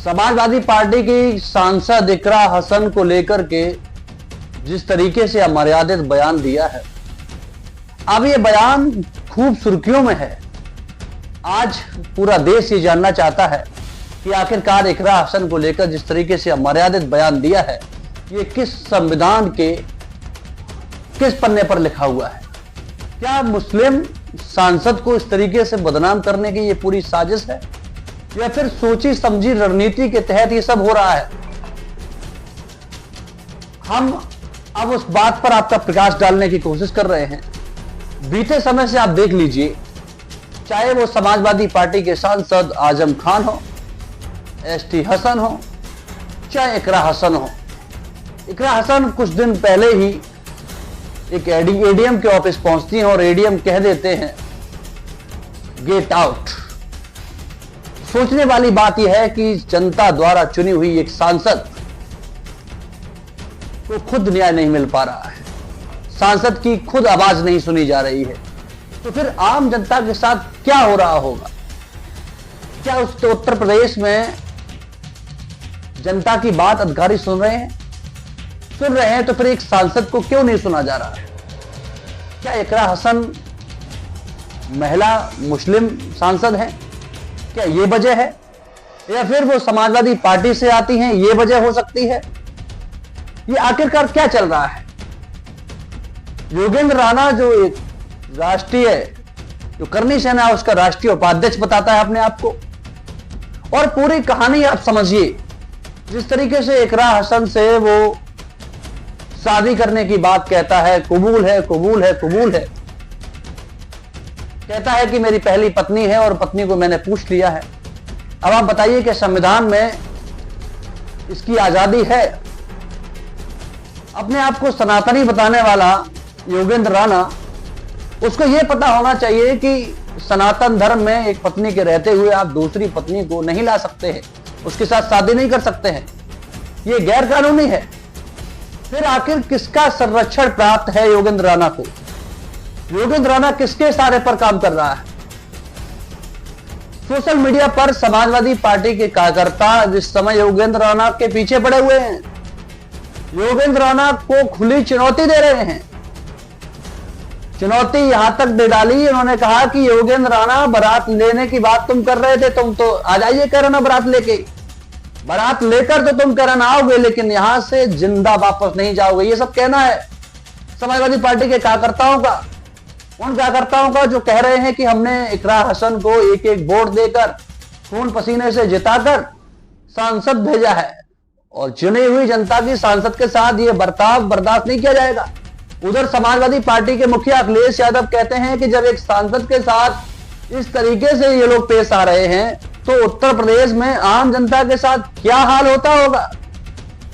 Samajwadi party की सांसद इकरा हसन को लेकर के जिस तरीके से अमर्यादित बयान दिया है, अब ये बयान खूब सुर्खियों में है। आज पूरा देश ये जानना चाहता है कि आखिरकार इकरा हसन को लेकर जिस तरीके से अमर्यादित बयान दिया है, ये किस संविधान के किस पन्ने पर लिखा हुआ है। क्या मुस्लिम सांसद को इस तरीके से बदनाम करने की ये पूरी साजिश है, या फिर सोची समझी रणनीति के तहत ये सब हो रहा है? हम अब उस बात पर आपका प्रकाश डालने की कोशिश कर रहे हैं। बीते समय से आप देख लीजिए, चाहे वो समाजवादी पार्टी के सांसद आजम खान हो, एसटी हसन हो, चाहे इकरा हसन हो। इकरा हसन कुछ दिन पहले ही एक एडीएम के ऑफिस पहुंचती हैं और एडीएम कह देते हैं गेट आउट। सोचने वाली बात यह है कि जनता द्वारा चुनी हुई एक सांसद को खुद न्याय नहीं मिल पा रहा है, सांसद की खुद आवाज नहीं सुनी जा रही है, तो फिर आम जनता के साथ क्या हो रहा होगा? क्या उस उत्तर प्रदेश में जनता की बात अधिकारी सुन रहे हैं? तो फिर एक सांसद को क्यों नहीं सुना जा रहा है? क्या इकरा हसन महिला मुस्लिम सांसद हैं? क्या ये वजह है, या फिर वो समाजवादी पार्टी से आती हैं, ये वजह हो सकती है? ये आखिरकार क्या चल रहा है? योगेंद्र राणा जो एक राष्ट्रीय जो करनी सेना है उसका राष्ट्रीय उपाध्यक्ष बताता है अपने आप को, और पूरी कहानी आप समझिए। जिस तरीके से इकरा हसन से वो शादी करने की बात कहता है, कबूल है कबूल है कबूल है, कहता है कि मेरी पहली पत्नी है और पत्नी को मैंने पूछ लिया है। अब आप बताइए कि संविधान में इसकी आजादी है? अपने आप को सनातनी बताने वाला योगेंद्र राणा, उसको यह पता होना चाहिए कि सनातन धर्म में एक पत्नी के रहते हुए आप दूसरी पत्नी को नहीं ला सकते हैं, उसके साथ शादी नहीं कर सकते हैं, यह गैर कानूनी है। फिर आखिर किसका संरक्षण प्राप्त है योगेंद्र राणा को? योगेंद्र राणा किसके इशारे पर काम कर रहा है? सोशल मीडिया पर समाजवादी पार्टी के कार्यकर्ता जिस समय योगेंद्र राणा के पीछे पड़े हुए हैं, योगेंद्र राणा को खुली चुनौती दे रहे हैं। चुनौती यहां तक दे डाली, उन्होंने कहा कि योगेंद्र राणा बारात लेने की बात तुम कर रहे थे, तुम तो आ जाइए कह रहे ना बारात लेके, बारात लेकर तो तुम कह रहे आओगे, लेकिन यहां से जिंदा वापस नहीं जाओगे। ये सब कहना है समाजवादी पार्टी के कार्यकर्ताओं का, उन कार्यकर्ताओं का जो कह रहे हैं कि हमने इकरा हसन को एक एक वोट देकर खून पसीने से जिताकर सांसद भेजा है, और चुनी हुई जनता की सांसद के साथ ये बर्ताव बर्दाश्त नहीं किया जाएगा। उधर समाजवादी पार्टी के मुखिया अखिलेश यादव कहते हैं कि जब एक सांसद के साथ इस तरीके से ये लोग पेश आ रहे हैं, तो उत्तर प्रदेश में आम जनता के साथ क्या हाल होता होगा?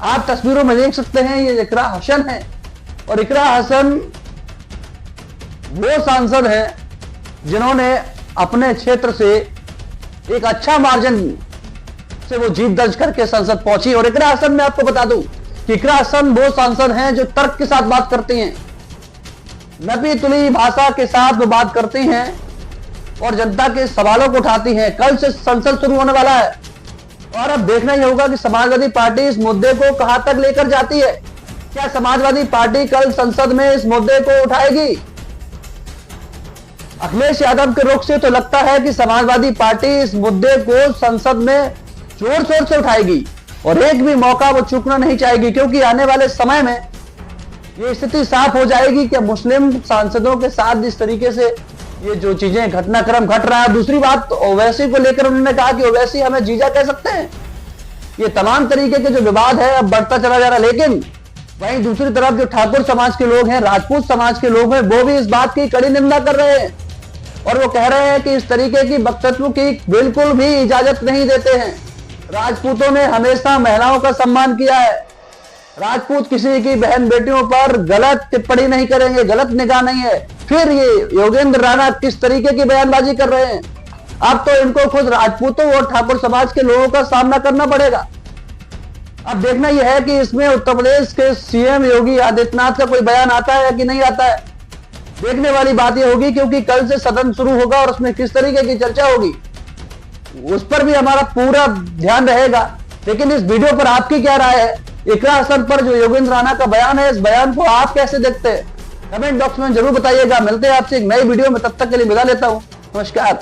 आप तस्वीरों में देख सकते हैं, ये इकरा हसन है, और इकरा हसन वो सांसद हैं जिन्होंने अपने क्षेत्र से एक अच्छा मार्जिन से वो जीत दर्ज करके संसद पहुंची। और इकरा हसन, मैं आपको बता दूं कि इकरा हसन वो सांसद हैं जो तर्क के साथ बात करती हैं, नपी तुली भाषा के साथ वो बात करती हैं और जनता के सवालों को उठाती हैं। कल से संसद शुरू होने वाला है, और अब देखना ही होगा कि समाजवादी पार्टी इस मुद्दे को कहां तक लेकर जाती है। क्या समाजवादी पार्टी कल संसद में इस मुद्दे को उठाएगी? अखिलेश यादव के रुख से तो लगता है कि समाजवादी पार्टी इस मुद्दे को संसद में जोर शोर से उठाएगी, और एक भी मौका वो चूकना नहीं चाहेगी, क्योंकि आने वाले समय में ये स्थिति साफ हो जाएगी कि मुस्लिम सांसदों के साथ जिस तरीके से ये जो चीजें घटनाक्रम घट रहा है। दूसरी बात, ओवैसी को लेकर उन्होंने कहा कि ओवैसी हमें जीजा कह सकते हैं। ये तमाम तरीके के जो विवाद है अब बढ़ता चला जा रहा है, लेकिन वहीं दूसरी तरफ जो ठाकुर समाज के लोग हैं, राजपूत समाज के लोग हैं, वो भी इस बात की कड़ी निंदा कर रहे हैं, और वो कह रहे हैं कि इस तरीके की वक्तव्य की बिल्कुल भी इजाजत नहीं देते हैं। राजपूतों ने हमेशा महिलाओं का सम्मान किया है, राजपूत किसी की बहन बेटियों पर गलत टिप्पणी नहीं करेंगे, गलत निगाह नहीं है। फिर ये योगेंद्र राणा किस तरीके की बयानबाजी कर रहे हैं? अब तो इनको खुद राजपूतों और ठाकुर समाज के लोगों का सामना करना पड़ेगा। अब देखना यह है कि इसमें उत्तर प्रदेश के सीएम योगी आदित्यनाथ का कोई बयान आता है कि नहीं आता है, देखने वाली बात यह होगी, क्योंकि कल से सदन शुरू होगा और उसमें किस तरीके की चर्चा होगी उस पर भी हमारा पूरा ध्यान रहेगा। लेकिन इस वीडियो पर आपकी क्या राय है? इकरा हसन पर जो योगेंद्र राणा का बयान है, इस बयान को आप कैसे देखते हैं? कमेंट बॉक्स में जरूर बताइएगा। मिलते हैं आपसे एक नई वीडियो में, तब तक के लिए विदा लेता हूं। नमस्कार।